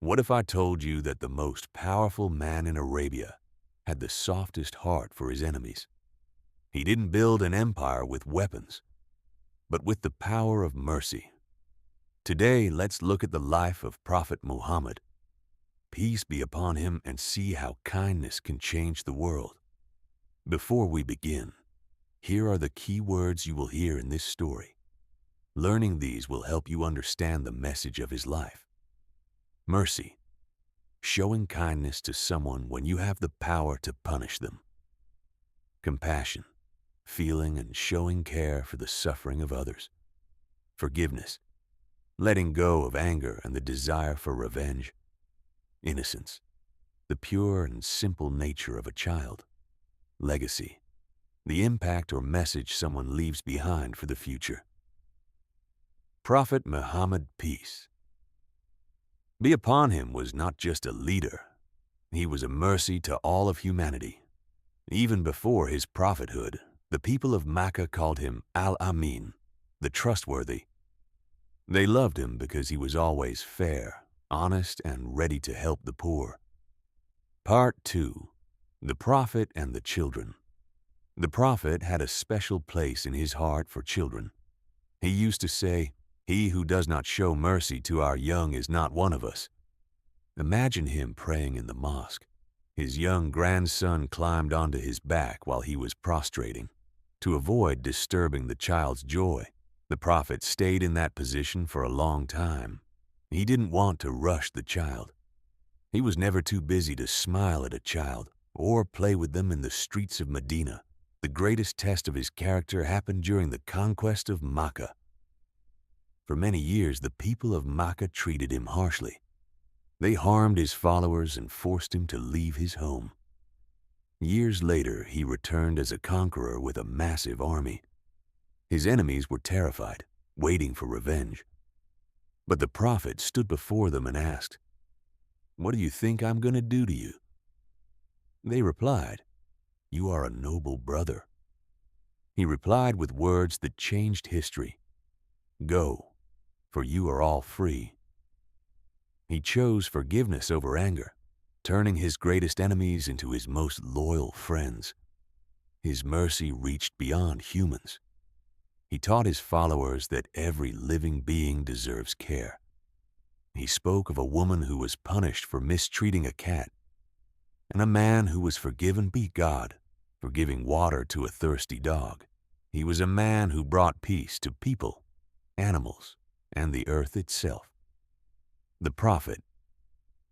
What if I told you that the most powerful man in Arabia had the softest heart for his enemies? He didn't build an empire with weapons, but with the power of mercy. Today, let's look at the life of Prophet Muhammad. Peace be upon him, and see how kindness can change the world. Before we begin, here are the key words you will hear in this story. Learning these will help you understand the message of his life. Mercy, showing kindness to someone when you have the power to punish them. Compassion, feeling and showing care for the suffering of others. Forgiveness, letting go of anger and the desire for revenge. Innocence, the pure and simple nature of a child. Legacy, the impact or message someone leaves behind for the future. Prophet Muhammad, peace be upon him, was not just a leader. He was a mercy to all of humanity. Even before his prophethood, the people of Mecca called him Al-Amin, the Trustworthy. They loved him because he was always fair, honest, and ready to help the poor. Part 2. The Prophet and the Children. The Prophet had a special place in his heart for children. He used to say, "He who does not show mercy to our young is not one of us." Imagine him praying in the mosque. His young grandson climbed onto his back while he was prostrating. To avoid disturbing the child's joy, the Prophet stayed in that position for a long time. He didn't want to rush the child. He was never too busy to smile at a child or play with them in the streets of Medina. The greatest test of his character happened during the conquest of Mecca. For many years, the people of Mecca treated him harshly. They harmed his followers and forced him to leave his home. Years later, he returned as a conqueror with a massive army. His enemies were terrified, waiting for revenge. But the Prophet stood before them and asked, "What do you think I'm going to do to you?" They replied, "You are a noble brother." He replied with words that changed history, "Go, for you are all free." He chose forgiveness over anger, turning his greatest enemies into his most loyal friends. His mercy reached beyond humans. He taught his followers that every living being deserves care. He spoke of a woman who was punished for mistreating a cat, and a man who was forgiven by God for giving water to a thirsty dog. He was a man who brought peace to people, animals, and the earth itself. The Prophet,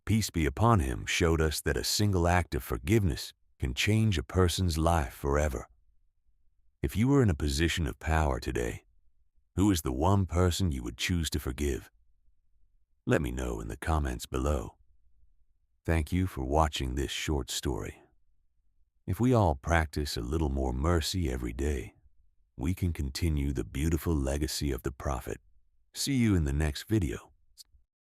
peace be upon him, showed us that a single act of forgiveness can change a person's life forever. If you were in a position of power today, who is the one person you would choose to forgive? Let me know in the comments below. Thank you for watching this short story. If we all practice a little more mercy every day, we can continue the beautiful legacy of the Prophet. See you in the next video.